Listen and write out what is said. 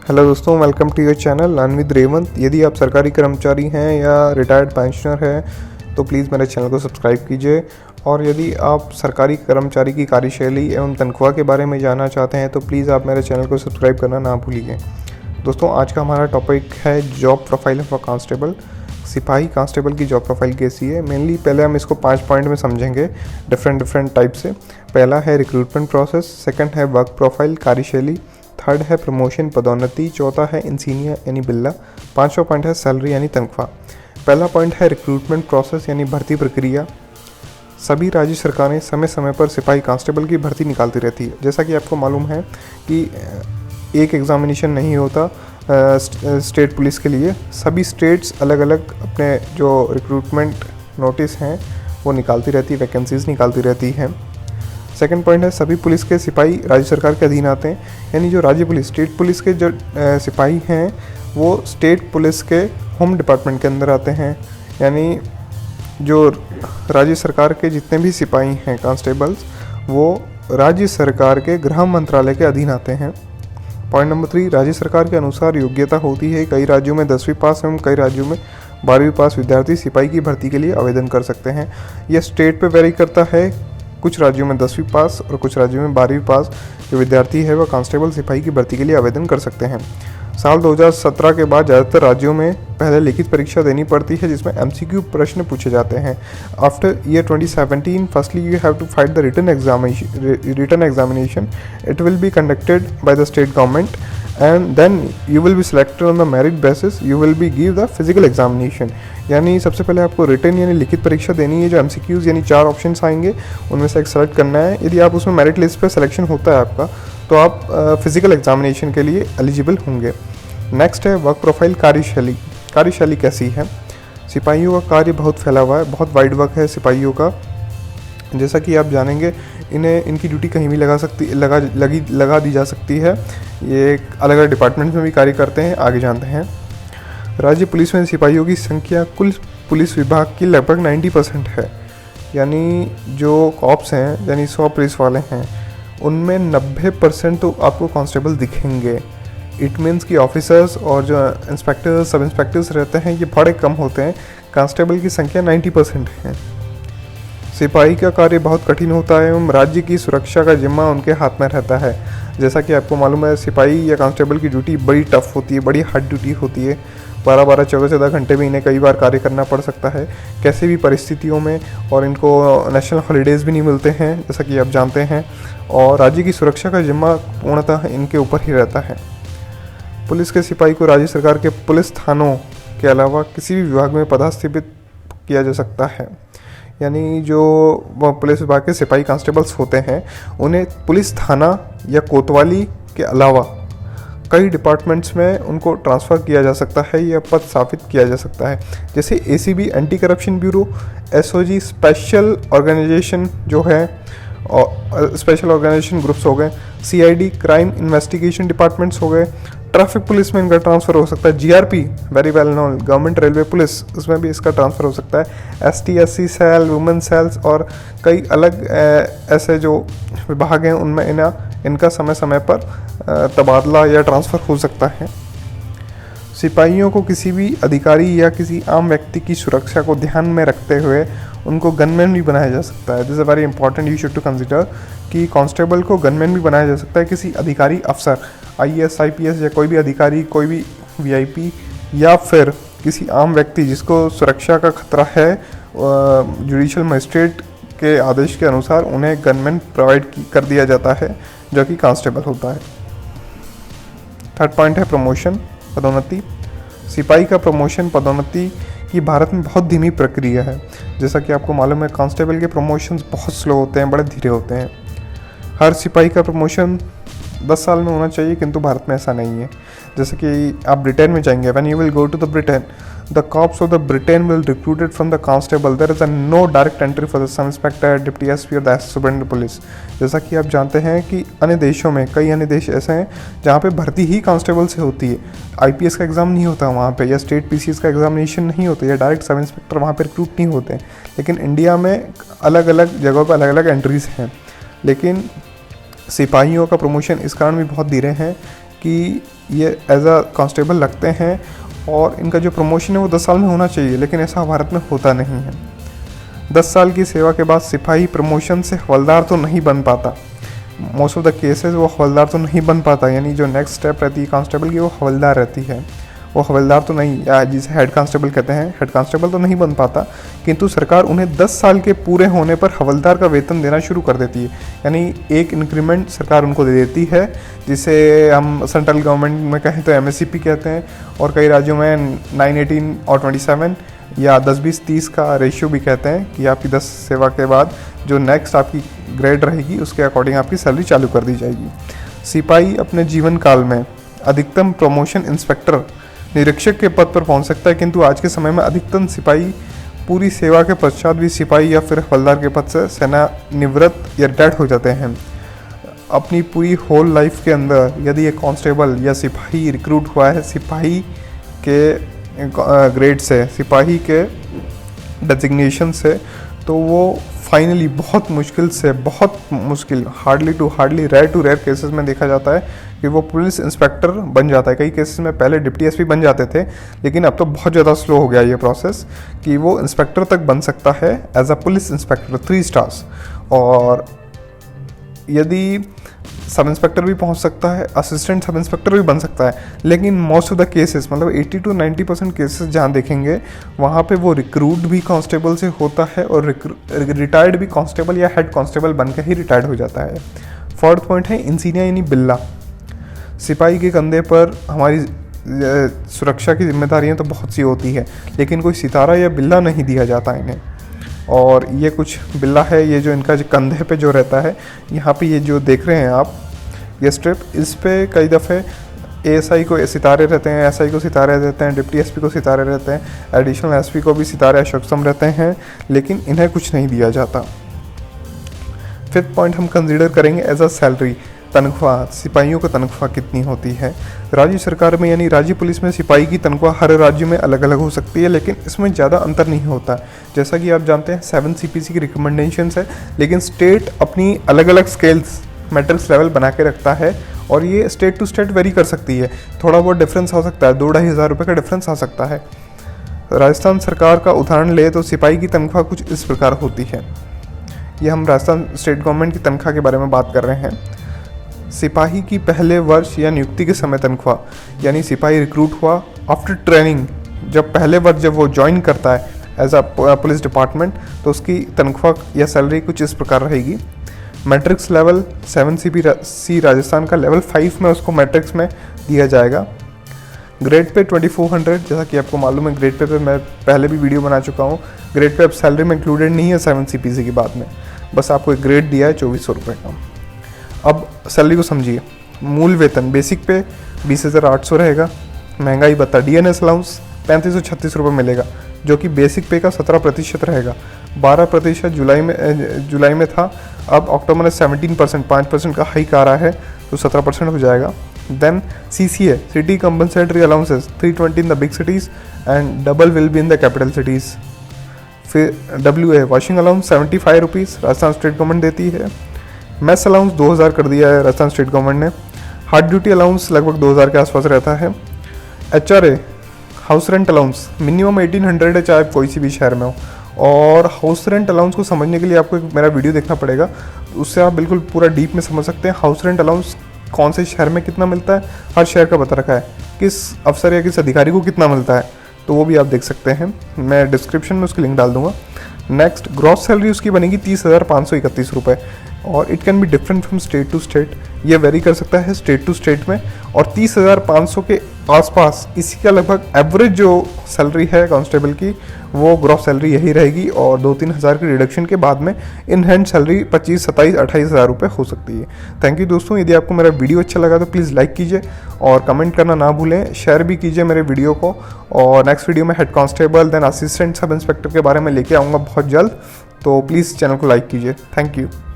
Hello दोस्तों, welcome to your channel learn with Revant. यदि आप सरकारी कर्मचारी हैं या रिटायर्ड पेंशनर हैं तो प्लीज़ मेरे चैनल को सब्सक्राइब कीजिए। और यदि आप सरकारी कर्मचारी की कार्यशैली एवं तनख्वाह के बारे में जानना चाहते हैं तो प्लीज़ आप मेरे चैनल को सब्सक्राइब करना ना भूलिए। दोस्तों, आज का हमारा टॉपिक है job profile of a constable. सिपाही कांस्टेबल की जॉब प्रोफाइल कैसी है। मेनली पहले हम इसको 5 पॉइंट में समझेंगे डिफरेंट टाइप से। पहला है रिक्रूटमेंट प्रोसेस, सेकंड है वर्क प्रोफाइल कार्यशैली, थर्ड है प्रमोशन पदोन्नति, चौथा है इंसीनियर यानी बिल्ला, पांचवा पॉइंट है सैलरी यानी तनख्वाह। पहला पॉइंट है रिक्रूटमेंट प्रोसेस यानी भर्ती प्रक्रिया। सभी राज्य सरकारें समय समय पर सिपाही कांस्टेबल की भर्ती निकालती रहती है। जैसा कि आपको मालूम है कि एक एग्जामिनेशन नहीं होता स्टेट पुलिस के लिए। सभी स्टेट्स अलग अलग अपने जो रिक्रूटमेंट नोटिस हैं वो निकालती रहती है, वैकेंसीज निकालती रहती हैं। सेकंड पॉइंट है सभी पुलिस के सिपाही राज्य सरकार के अधीन आते हैं, यानी जो राज्य पुलिस स्टेट पुलिस के जो सिपाही हैं वो स्टेट पुलिस के होम डिपार्टमेंट के अंदर आते हैं। यानी जो राज्य सरकार के जितने भी सिपाही हैं कांस्टेबल्स वो राज्य सरकार के गृह मंत्रालय के अधीन आते हैं। पॉइंट नंबर 3, राज्य सरकार के अनुसार योग्यता होती है। कई राज्यों में 10वीं पास एवं कई राज्यों में 12वीं पास विद्यार्थी सिपाही की भर्ती के लिए आवेदन कर सकते हैं। यह स्टेट पे वेरी करता है। कुछ राज्यों में 10वीं पास और कुछ राज्यों में 12वीं पास जो विद्यार्थी है वह कांस्टेबल सिपाही की भर्ती के लिए आवेदन कर सकते हैं। साल 2017 के बाद ज़्यादातर राज्यों में पहले लिखित परीक्षा देनी पड़ती है जिसमें MCQ प्रश्न पूछे जाते हैं। After year 2017 firstly you have to fight the written examination. It will be conducted by the state government and then you will be selected on the merit basis. You will be give the physical examination. यानी सबसे पहले आपको written यानी लिखित परीक्षा देनी है। जो MCQs यानी 4 ऑप्शंस आएंगे उनमें से एक सेलेक्ट करना है। यदि आप उसमें मेरिट लिस्ट पे सिलेक्शन होता है आपका तो आप फिजिकल एग्जामिनेशन के लिए एलिजिबल होंगे। नेक्स्ट है वर्क प्रोफाइल कार्यशैली। कार्यशैली कैसी है। सिपाहियों का कार्य बहुत फैला हुआ है, बहुत वाइड वर्क है सिपाहियों का। जैसा कि आप जानेंगे इन्हें इनकी ड्यूटी कहीं भी लगा दी जा सकती है। ये अलग अलग डिपार्टमेंट्स में भी कार्य करते हैं, आगे जानते हैं। राज्य पुलिस में सिपाहियों की संख्या कुल पुलिस विभाग की लगभग 90% है। यानी जो कॉप्स हैं यानी 100 पुलिस वाले हैं उनमें 90% तो आपको कांस्टेबल दिखेंगे। इट मीन्स कि ऑफिसर्स और जो इंस्पेक्टर्स सब इंस्पेक्टर्स रहते हैं ये बड़े कम होते हैं। कांस्टेबल की संख्या 90% है। सिपाही का कार्य बहुत कठिन होता है एवं राज्य की सुरक्षा का जिम्मा उनके हाथ में रहता है। जैसा कि आपको मालूम है सिपाही या कांस्टेबल की ड्यूटी बड़ी टफ होती है, बड़ी हार्ड ड्यूटी होती है। 12-12, 14-14 घंटे में इन्हें कई बार कार्य करना पड़ सकता है कैसे भी परिस्थितियों में। और इनको नेशनल हॉलीडेज़ भी नहीं मिलते हैं जैसा कि आप जानते हैं। और राज्य की सुरक्षा का जिम्मा पूर्णतः इनके ऊपर ही रहता है। पुलिस के सिपाही को राज्य सरकार के पुलिस थानों के अलावा किसी भी विभाग में पदस्थापित किया जा सकता है। यानी जो पुलिस विभाग के सिपाही कांस्टेबल्स होते हैं उन्हें पुलिस थाना या कोतवाली के अलावा कई डिपार्टमेंट्स में उनको ट्रांसफ़र किया जा सकता है या पद स्थापित किया जा सकता है। जैसे ACB anti corruption bureau, SOG special organisation जो है और स्पेशल ऑर्गेनाइजेशन ग्रुप्स हो गए, CID क्राइम इन्वेस्टिगेशन डिपार्टमेंट्स हो गए। ट्रैफिक पुलिस में इनका ट्रांसफ़र हो सकता है। GRP very well known government railway police, उसमें भी इसका ट्रांसफ़र हो सकता है। ST/SC सेल, वुमेन सेल्स और कई अलग ऐसे जो विभाग हैं उनमें इनका समय समय पर तबादला या ट्रांसफ़र हो सकता है। सिपाहियों को किसी भी अधिकारी या किसी आम व्यक्ति की सुरक्षा को ध्यान में रखते हुए उनको गनमैन भी बनाया जा सकता है। This is a very important, you should to consider कि कांस्टेबल को गनमैन भी बनाया जा सकता है। किसी अधिकारी अफसर IAS IPS या कोई भी अधिकारी, कोई भी VIP या फिर किसी आम व्यक्ति जिसको सुरक्षा का खतरा है, जुडिशियल मजिस्ट्रेट के आदेश के अनुसार उन्हें गनमैन प्रोवाइड कर दिया जाता है जो कि कांस्टेबल होता है। थर्ड पॉइंट है प्रमोशन पदोन्नति। सिपाही का प्रमोशन पदोन्नति की भारत में बहुत धीमी प्रक्रिया है। जैसा कि आपको मालूम है कांस्टेबल के प्रमोशंस बहुत स्लो होते हैं, बड़े धीरे होते हैं। हर सिपाही का प्रमोशन 10 साल में होना चाहिए किंतु भारत में ऐसा नहीं है। जैसे कि आप ब्रिटेन में जाएंगे, when you will go to the Britain the cops of the Britain will recruited from the constable. There is no direct entry for the sub inspector, deputy SP और द सुपरिटेंडेंट पुलिस। जैसा कि आप जानते हैं कि अन्य देशों में कई अन्य देश ऐसे हैं जहाँ पे भर्ती ही कांस्टेबल से होती है। IPS का एग्ज़ाम नहीं होता वहाँ पे, या स्टेट PCS का एग्जामिनेशन नहीं होता, या डायरेक्ट सब इंस्पेक्टर वहाँ पे रिक्रूट नहीं होते हैं। लेकिन इंडिया में अलग अलग जगहों पर अलग अलग एंट्रीज़ हैं। लेकिन सिपाहियों का प्रमोशन इस कारण भी बहुत धीरे हैं कि ये एज अ कांस्टेबल लगते हैं और इनका जो प्रमोशन है वो 10 साल में होना चाहिए, लेकिन ऐसा भारत में होता नहीं है। 10 साल की सेवा के बाद सिपाही प्रमोशन से हवलदार तो नहीं बन पाता। मोस्ट ऑफ द केसेस वो हवलदार तो नहीं बन पाता, यानी जो नेक्स्ट स्टेप रहती है कांस्टेबल की वो हवलदार रहती है। वो हवलदार तो नहीं, या जिसे हेड कांस्टेबल कहते हैं, हेड कांस्टेबल तो नहीं बन पाता, किंतु सरकार उन्हें 10 साल के पूरे होने पर हवलदार का वेतन देना शुरू कर देती है। यानी एक इंक्रीमेंट सरकार उनको दे देती है, जिसे हम सेंट्रल गवर्नमेंट में कहें तो MSCP कहते हैं, और कई राज्यों में 918 और 27 या 10-20-30 का रेशियो भी कहते हैं, कि आपकी 10 सेवा के बाद जो नेक्स्ट आपकी ग्रेड रहेगी उसके अकॉर्डिंग आपकी सैलरी चालू कर दी जाएगी। सिपाही अपने जीवन काल में अधिकतम प्रमोशन इंस्पेक्टर निरीक्षक के पद पर पहुंच सकता है, किंतु आज के समय में अधिकतम सिपाही पूरी सेवा के पश्चात भी सिपाही या फिर हवलदार के पद से सेना निवृत्त या रिटायर्ड हो जाते हैं। अपनी पूरी होल लाइफ के अंदर यदि एक कांस्टेबल या सिपाही रिक्रूट हुआ है सिपाही के ग्रेड से, सिपाही के डेजिग्नेशन से, तो वो फाइनली बहुत मुश्किल हार्डली टू रेयर केसेस में देखा जाता है कि वो पुलिस इंस्पेक्टर बन जाता है। कई केसेस में पहले डिप्टी एसपी बन जाते थे, लेकिन अब तो बहुत ज़्यादा स्लो हो गया ये प्रोसेस कि वो इंस्पेक्टर तक बन सकता है as a police inspector 3 stars. और यदि सब इंस्पेक्टर भी पहुंच सकता है, असिस्टेंट सब इंस्पेक्टर भी बन सकता है, लेकिन मोस्ट ऑफ द केसेस मतलब 80 to 90% केसेस जहाँ देखेंगे वहाँ पे वो रिक्रूट भी कांस्टेबल से होता है और रिटायर्ड भी कांस्टेबल या हेड कांस्टेबल बन के ही रिटायर्ड हो जाता है। 4th पॉइंट है इंसीनिया यानी बिल्ला। सिपाही के कंधे पर हमारी सुरक्षा की जिम्मेदारियाँ तो बहुत सी होती है, लेकिन कोई सितारा या बिल्ला नहीं दिया जाता इन्हें। और ये कुछ बिल्ला है, ये जो इनका जो कंधे पे जो रहता है, यहाँ पे ये जो देख रहे हैं आप ये स्ट्रिप, इस पे कई दफ़े ASI को सितारे रहते हैं, SI को सितारे रहते हैं, डिप्टी SP को सितारे रहते हैं, एडिशनल SP को भी सितारे अशोकसम रहते हैं, लेकिन इन्हें कुछ नहीं दिया जाता। 5th पॉइंट हम कंसीडर करेंगे एज अ सैलरी, तनख्वाह। सिपाहियों की तनख्वाह कितनी होती है? राज्य सरकार में यानी राज्य पुलिस में सिपाही की तनख्वाह हर राज्य में अलग अलग हो सकती है, लेकिन इसमें ज़्यादा अंतर नहीं होता। जैसा कि आप जानते हैं 7 CPC की रिकमेंडेशंस है, लेकिन स्टेट अपनी अलग अलग स्केल्स मैट्रिक्स लेवल बना के रखता है, और ये स्टेट टू स्टेट वेरी कर सकती है। थोड़ा बहुत डिफरेंस हो सकता है, 2-2.5 हज़ार रुपये का डिफरेंस आ सकता है। राजस्थान सरकार का उदाहरण ले तो सिपाही की तनख्वाह कुछ इस प्रकार होती है। ये हम राजस्थान स्टेट गवर्नमेंट की तनख्वाह के बारे में बात कर रहे हैं। सिपाही की पहले वर्ष या नियुक्ति के समय तनख्वाह, यानी सिपाही रिक्रूट हुआ आफ्टर ट्रेनिंग, जब पहले वर्ष जब वो ज्वाइन करता है एज अ पुलिस डिपार्टमेंट, तो उसकी तनख्वाह या सैलरी कुछ इस प्रकार रहेगी। मैट्रिक्स लेवल 7 CPC राजस्थान का लेवल 5 में उसको मैट्रिक्स में दिया जाएगा। ग्रेड पे 2400, जैसा कि आपको मालूम है ग्रेड पे मैं पहले भी वीडियो बना चुका हूँ। ग्रेड पे अब सैलरी में इंक्लूडेड नहीं है 7 CPC की बाद में, बस आपको एक ग्रेड दिया है 2400 रुपये का। अब सैलरी को समझिए। मूल वेतन बेसिक पे 20,800 रहेगा, महंगाई भत्ता DNS अलाउंस 3536 रुपये मिलेगा, जो कि बेसिक पे का 17% रहेगा। 12% जुलाई में था, अब अक्टूबर में 17%, 5% का हाइक आ रहा है, तो 17% हो जाएगा। Then CCA city compensatory allowances 320 in the big cities and double will be in the capital cities. फिर WA washing allowance 75 rupees Rajasthan state government देती है। मेस अलाउंस 2000 कर दिया है राजस्थान स्टेट गवर्नमेंट ने। हार्ड ड्यूटी अलाउंस लगभग 2000 के आसपास रहता है। HRA house rent allowance minimum 1800 है, चाहे कोई सी भी शहर में हो। और हाउस रेंट अलाउंस को समझने के लिए आपको एक मेरा वीडियो देखना पड़ेगा, उससे आप बिल्कुल पूरा डीप में समझ सकते हैं हाउस रेंट अलाउंस कौन से शहर में कितना मिलता है, हर शहर का बता रखा है, किस अफसर या किस अधिकारी को कितना मिलता है, तो वो भी आप देख सकते हैं। मैं डिस्क्रिप्शन में उसकी लिंक डाल दूंगा। नेक्स्ट ग्रॉस सैलरी उसकी बनेगी 30,531 रुपये, और it can be different from state to state, ये वेरी कर सकता है स्टेट टू स्टेट में। और 30,500 के आसपास इसी का लगभग एवरेज जो सैलरी है कांस्टेबल की, वो ग्रॉस सैलरी यही रहेगी। और 2-3 हज़ार की रिडक्शन के बाद में इन हैंड सैलरी 25, 27, 28 हज़ार रुपये हो सकती है। थैंक यू दोस्तों। यदि आपको मेरा वीडियो अच्छा लगा तो प्लीज़ लाइक कीजिए और कमेंट करना ना भूलें, शेयर भी कीजिए मेरे वीडियो को। और नेक्स्ट वीडियो में head constable then assistant sub inspector के बारे में लेके आऊँगा बहुत जल्द, तो प्लीज़ चैनल को लाइक कीजिए। Thank you.